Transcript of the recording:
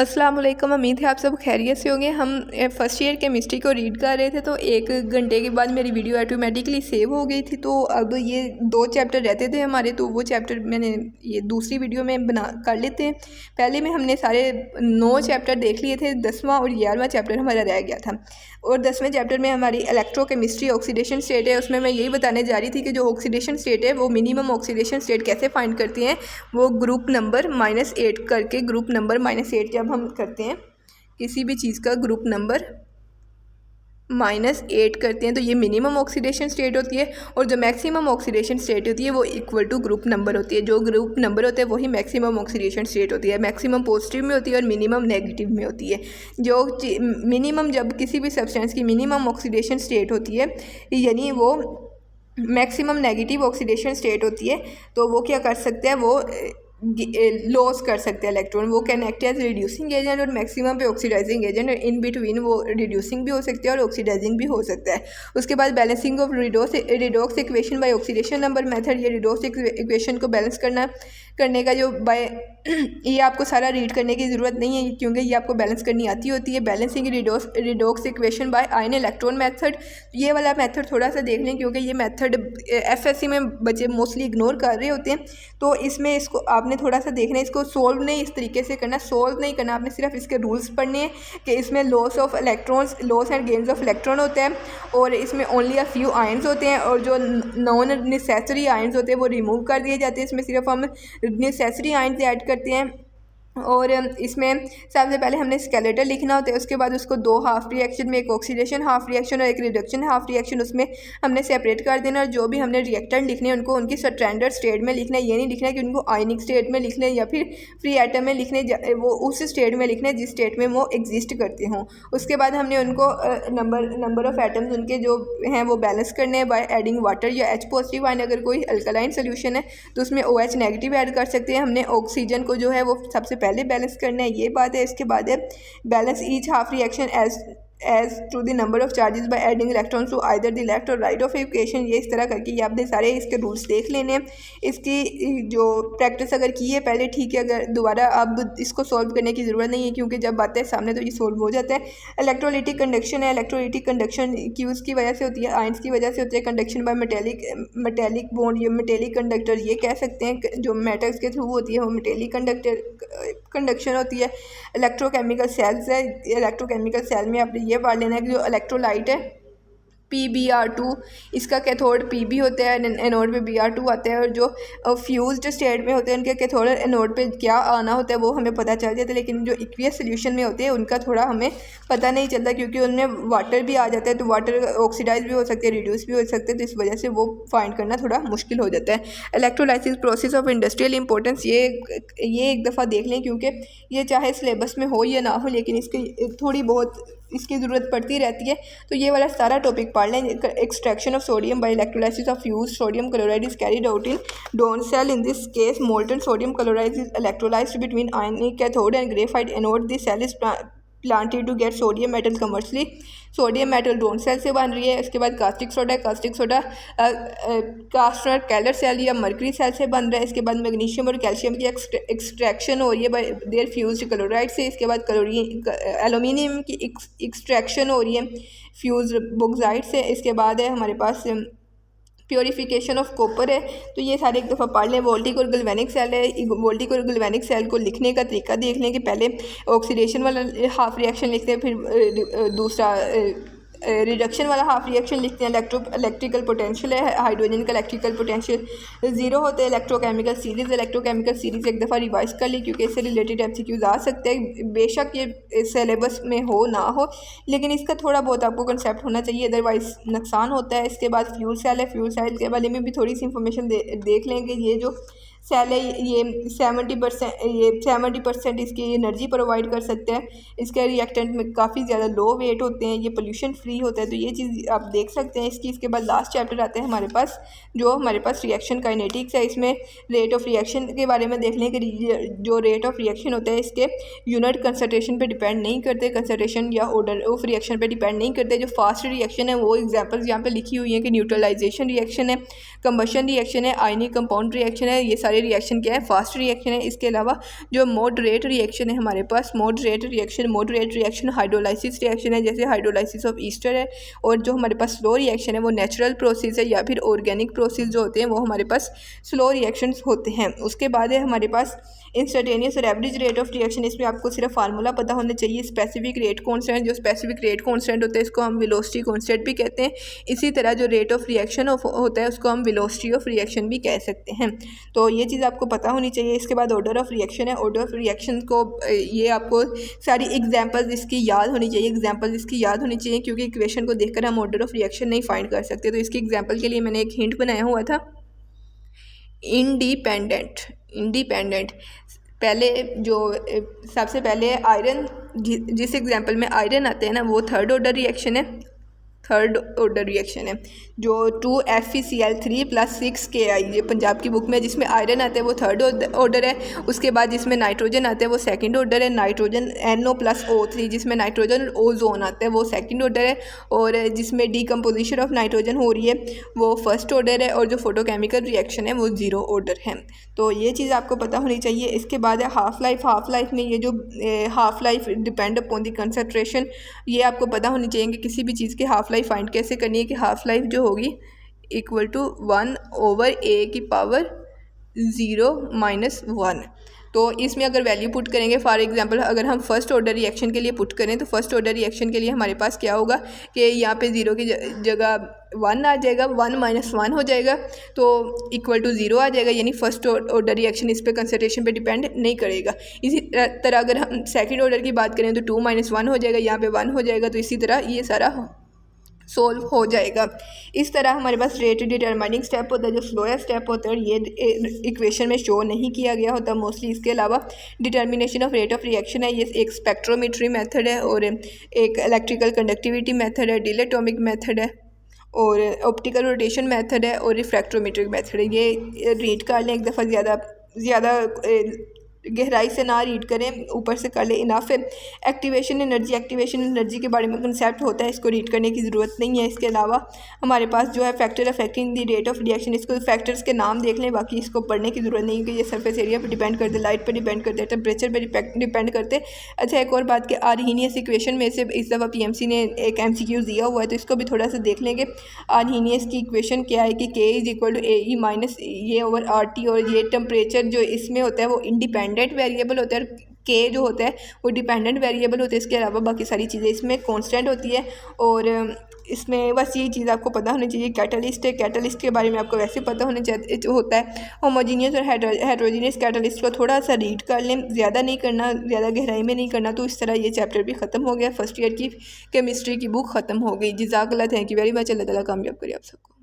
अस्सलाम वालेकुम। उम्मीद है आप सब खैरियत से होंगे। हम फ़र्स्ट ईयर केमिस्ट्री को रीड कर रहे थे तो 1 घंटे के बाद मेरी वीडियो ऑटोमेटिकली सेव हो गई थी। तो अब ये 2 चैप्टर रहते थे हमारे, तो वो चैप्टर मैंने ये दूसरी वीडियो में बना कर लेते हैं। पहले में हमने सारे 9 चैप्टर देख लिए थे, 10वां और 11वां चैप्टर हमारा रह गया था। और 10वें चैप्टर में हमारी इलेक्ट्रोकेमिस्ट्री ऑक्सीडेशन स्टेट है, उसमें मैं यही बताने जा रही थी कि जो ऑक्सीडेशन स्टेट है वो मिनिमम ऑक्सीडेशन स्टेट कैसे फाइंड करती हैं। वो ग्रुप नंबर -8 करके, ग्रुप नंबर -8 जब हम करते हैं किसी भी चीज़ का ग्रुप नंबर -8 करते हैं तो ये मिनिमम ऑक्सीडेशन स्टेट होती है। और जो मैक्सिमम ऑक्सीडेशन स्टेट होती है वो इक्वल टू ग्रुप नंबर होती है। जो ग्रुप नंबर होता है वही मैक्सिमम ऑक्सीडेशन स्टेट होती है। मैक्सिमम पॉजिटिव में होती है और मिनिमम नेगेटिव में होती है। जो मिनिमम, जब किसी भी सब्सटेंस की मिनिमम ऑक्सीडेशन स्टेट होती है यानी वो मैक्सिमम नेगेटिव ऑक्सीडेशन स्टेट होती है, तो वो क्या कर सकते हैं, वो लॉस कर सकते हैं इलेक्ट्रॉन। वो can act as reducing agent और मैक्सिमम पे ऑक्सीडाइजिंग एजेंट, और इन बिटवीन वो रिड्यूसिंग भी हो सकते हैं और ऑक्सीडाइजिंग भी हो सकता है। उसके बाद balancing of redox equation by oxidation number method. ये रिडॉक्स इक्वेशन को बैलेंस करने का जो बाय ये आपको सारा रीड करने की ज़रूरत नहीं है क्योंकि ये आपको बैलेंस करनी आती होती है। Balancing redox equation by ion electron method, ये वाला मेथड थोड़ा सा देख लें क्योंकि ये मेथड एफएससी में बच्चे मोस्टली इग्नोर कर रहे होते हैं। तो इसमें इसको आपने थोड़ा सा देखना है, इसको सोल्व नहीं इस तरीके से करना, सोल्व नहीं करना, आपने सिर्फ इसके रूल्स पढ़ने हैं कि इसमें loss of electrons, loss and gains of electron होता है और इसमें ओनली अ फ्यू आयंस होते हैं और जो नॉन नेसेसरी आयंस होते हैं वो रिमूव कर दिए जाते हैं। इसमें सिर्फ हम नेसेसरी आयंस ऐड करते हैं। और इसमें सबसे पहले हमने स्केलेटन लिखना होता है, उसके बाद उसको 2 हाफ रिएक्शन में, एक ऑक्सीडेशन हाफ रिएक्शन और एक रिडक्शन हाफ रिएक्शन, उसमें हमने सेपरेट कर देना। और जो भी हमने रिएक्टेंट लिखने हैं उनको उनकी स्टैंडर्ड स्टेट में लिखना है। ये नहीं लिखना है कि उनको आयनिक स्टेट में लिखना है या फिर फ्री एटम में लिखने, वो उस स्टेट में लिखना है जिस स्टेट में वो एग्जिस्ट करते हों। उसके बाद हमने उनको नंबर ऑफ एटम्स उनके जो हैं वो बैलेंस करने हैं बाय एडिंग वाटर या H पॉजिटिव आयन। अगर कोई अल्कलाइन सोल्यूशन है तो उसमें OH नेगेटिव ऐड कर सकते हैं। हमने ऑक्सीजन को जो है वो सबसे पहले बैलेंस करना है, ये बात है। इसके बाद है balance each half reaction as to the number of charges by adding electrons to either the left और राइट ऑफ इक्वेशन। ये इस तरह करके ये आपने सारे इसके रूल्स देख लेने हैं। इसकी जो प्रैक्टिस अगर की है पहले ठीक है, अगर दोबारा अब इसको सॉल्व करने की ज़रूरत नहीं है क्योंकि जब बातें सामने तो ये सॉल्व हो जाता है। इलेक्ट्रोलिटिक कंडक्शन है, इलेक्ट्रोलिटिक कंडक्शन क्यूज़ की वजह से होती है, आयंस की वजह से होती है। कंडक्शन बाय मेटेलिक बॉन्ड, ये मेटेलिक कंडक्टर ये कह सकते हैं, जो मेटल्स के थ्रू होती है वो मेटेलिक कंडक्शन होती है। इलेक्ट्रोकेमिकल सेल्स है, इलेक्ट्रोकेमिकल सेल में आपने ये पढ़ लेना है कि जो इलेक्ट्रोलाइट है PbR2, इसका कैथोड Pb होता है, एनोड पे Br2 आता है। और जो फ्यूज्ड स्टेट में होते हैं उनके कैथोड एनोड पे क्या आना होता है वो हमें पता चल जाता है, लेकिन जो एक्वियस सोल्यूशन में होते हैं उनका थोड़ा हमें पता नहीं चलता क्योंकि उनमें वाटर भी आ जाता है। तो वाटर ऑक्सीडाइज भी हो सकते हैं, रिड्यूस भी हो सकते हैं, तो इस वजह से वो फाइंड करना थोड़ा मुश्किल हो जाता है। Electrolysis process of industrial importance, ये एक दफ़ा देख लें क्योंकि ये चाहे सिलेबस में हो या ना हो लेकिन इसकी थोड़ी बहुत इसकी ज़रूरत पड़ती रहती है। तो ये वाला सारा टॉपिक पढ़ लें। Extraction of sodium by electrolysis of fused sodium chloride is carried out in Downs cell. In this case molten sodium chloride is electrolysed between ionic cathode and graphite anode. This cell is planted to get sodium metal commercially. Sodium metal Downs cell से बन रही है। उसके बाद caustic soda, caustic soda Castner Kellner cell या mercury cell से बन रहा है। इसके बाद मैग्नीशियम और कैल्शियम की एक्सट्रैक्शन हो रही है बाय देयर फ्यूज्ड क्लोराइड से। इसके बाद एल्यूमिनियम की एक्सट्रैक्शन हो रही है फ्यूज्ड बॉक्साइट से। इसके बाद है हमारे पास प्योरीफिकेशन ऑफ कॉपर है। तो ये सारे एक दफ़ा पढ़ लें। वोल्टिक और गल्वेनिक सेल है, वोल्टिक और गल्वेनिक सेल को लिखने का तरीका देख लें कि पहले ऑक्सीडेशन वाला हाफ रिएक्शन लिखते हैं, फिर दूसरा रिडक्शन वाला हाफ रिएक्शन लिखते हैं। इलेक्ट्रिकल पोटेंशियल है, हाइड्रोजन का इलेक्ट्रिकल पोटेंशियल 0 होते हैं। इलेक्ट्रोकेमिकल सीरीज़ एक दफ़ा रिवाइज कर ली क्योंकि इससे रिलेटेड MCQs आ सकते हैं। बेशक ये सिलेबस में हो ना हो लेकिन इसका थोड़ा बहुत आपको कंसेप्ट होना चाहिए, अदरवाइज़ नुकसान होता है। इसके बाद फ्यूल सेल है, फ्यूल सेल के बारे में भी थोड़ी सी इंफॉर्मेशन देख लेंगे। ये जो सेल है ये 70% इसकी एनर्जी प्रोवाइड कर सकते हैं। इसके रिएक्टेंट में काफ़ी ज़्यादा लो वेट होते हैं, ये पोल्यूशन फ्री होता है, तो ये चीज़ आप देख सकते हैं इसकी। इसके बाद लास्ट चैप्टर आता है हमारे पास जो हमारे पास रिएक्शन काइनेटिक्स है। इसमें रेट ऑफ रिएक्शन के बारे में देख लें कि जो रेट ऑफ रिएक्शन होता है इसके यूनिट कंसंट्रेशन पे डिपेंड नहीं करते, कंसंट्रेशन या ऑर्डर ऑफ रिएक्शन पे डिपेंड नहीं करते। जो फास्ट रिएक्शन है वो एग्जांपल्स यहाँ पे लिखी हुई है कि न्यूट्रलाइजेशन रिएक्शन है, कंबशन रिएक्शन है, आयनिक कंपाउंड रिएक्शन है। ये सारे सारे रिएक्शन क्या है, फास्ट रिएक्शन है। इसके अलावा जो मॉडरेट रिएक्शन है हमारे पास, मॉडरेट रिएक्शन हाइड्रोलाइसिस रिएक्शन है, जैसे हाइड्रोलाइसिस ऑफ ईस्टर है। और जो हमारे पास स्लो रिएक्शन है वो नेचुरल प्रोसेस है, या फिर ऑर्गेनिक प्रोसेस जो होते हैं वो हमारे पास स्लो रिएक्शंस होते हैं। उसके बाद है हमारे पास इंस्टेंटेनियस और एवरेज रेट ऑफ रिएक्शन। इसमें आपको सिर्फ फार्मूला पता होना चाहिए। स्पेसिफिक रेट कांस्टेंट, जो स्पेसिफिक रेट कांस्टेंट होता है इसको हम वेलोसिटी कांस्टेंट भी कहते हैं। इसी तरह जो रेट ऑफ रिएक्शन होता है उसको हम वेलोसिटी ऑफ रिएक्शन भी कह सकते हैं। तो ये चीज़ आपको पता होनी चाहिए। इसके बाद ऑर्डर ऑफ रिएक्शन है। ऑर्डर ऑफ रिएक्शन को ये आपको सारी एग्जाम्पल्स इसकी याद होनी चाहिए, क्योंकि इक्वेशन को देखकर हम ऑर्डर ऑफ रिएक्शन नहीं फाइंड कर सकते। तो इसकी एग्जाम्पल के लिए मैंने एक हिंट बनाया हुआ था, इंडिपेंडेंट। पहले जो सबसे पहले आयरन, जिस एग्जांपल में आयरन आते हैं ना, वो थर्ड ऑर्डर रिएक्शन है। जो 2FeCl3 + 6Ki, ये पंजाब की बुक में जिसमें आयरन आता है वो थर्ड ऑर्डर है। उसके बाद जिसमें नाइट्रोजन आता है वो सेकंड ऑर्डर है। नाइट्रोजन NO + O3, जिसमें नाइट्रोजन और ओजोन आता है वो सेकंड ऑर्डर है। और जिसमें डीकम्पोजिशन ऑफ नाइट्रोजन हो रही है वो फर्स्ट ऑर्डर है। और जो फोटोकेमिकल रिएक्शन है वो 0 ऑर्डर है। तो ये चीज़ आपको पता होनी चाहिए। इसके बाद है हाफ लाइफ में ये जो half life depend upon the concentration, ये आपको पता होनी चाहिए कि किसी भी चीज़ की हाफ लाइफ फाइंड कैसे करनी है, कि हाफ लाइफ जो होगी = 1/A⁻0 - 1। तो इसमें अगर वैल्यू पुट करेंगे, फॉर एग्जांपल अगर हम फर्स्ट ऑर्डर रिएक्शन के लिए पुट करें तो फर्स्ट ऑर्डर रिएक्शन के लिए हमारे पास क्या होगा कि यहाँ पे 0 की जगह 1 आ जाएगा, 1 - 1 हो जाएगा, तो =0 आ जाएगा। यानी फर्स्ट ऑर्डर रिएक्शन इस पे कंसंट्रेशन पे डिपेंड नहीं करेगा। इसी तरह अगर हम सेकंड ऑर्डर की बात करें तो 2 - 1 हो जाएगा, यहाँ पे 1 हो जाएगा। तो इसी तरह ये सारा सोल्व हो जाएगा। इस तरह हमारे पास रेट डिटरमाइनिंग स्टेप होता है, जो स्लोएस्ट स्टेप होता है, और ये इक्वेशन में शो नहीं किया गया होता मोस्टली। इसके अलावा determination of rate of reaction है, ये एक स्पेक्ट्रोमेट्री मेथड है, और एक इलेक्ट्रिकल कंडक्टिविटी मेथड है, डिलेटोमिक मेथड है, और ऑप्टिकल रोटेशन मेथड है, और रिफ्रैक्ट्रोमेट्रिक मेथड है। ये रीड कर लें एक दफ़ा, ज़्यादा गहराई से ना रीड करें, ऊपर से कर ले इनफ है। एक्टिवेशन एनर्जी के बारे में कंसेप्ट होता है, इसको रीड करने की ज़रूरत नहीं है। इसके अलावा हमारे पास जो है factor affecting the rate of reaction, इसको फैक्टर्स के नाम देख लें, बाकी इसको पढ़ने की ज़रूरत नहीं है कि ये सरफेस एरिया पर डिपेंड करते, लाइट पर डिपेंड करते, टेम्परेचर पर डिपेंड करते। अच्छा, एक और बात कि आर्हीनियस इक्वेशन में से इस दफ़ा PMC ने एक MCQ दिया हुआ है, तो इसको भी थोड़ा सा देख लेंगे। आर्हीनियस की इक्वेशन क्या है कि K = AE-RT, और ये टेम्परेचर जो इसमें होता है वो इंडिपेंडेंट वेरिएबल होता है, K जो होता है वो डिपेंडेंट वेरिएबल होता है। इसके अलावा बाकी सारी चीज़ें इसमें कांस्टेंट होती है। और इसमें बस यही चीज़ आपको पता होनी चाहिए। कैटलिस्ट है, कैटलिस्ट के बारे में आपको वैसे पता होने चाहिए होता है। होमोजीनियस और हेटेरोजीनियस कैटलिस्ट को थोड़ा सा रीड कर लें, ज़्यादा नहीं करना, ज़्यादा गहराई में नहीं करना। तो इस तरह ये चैप्टर भी ख़त्म हो गया। फर्स्ट ईयर की केमिस्ट्री की बुक ख़त्म हो गई। जज़ाकल्लाह, थैंक यू वेरी मच। अल्लाह ताला कामयाब करे आप सबको।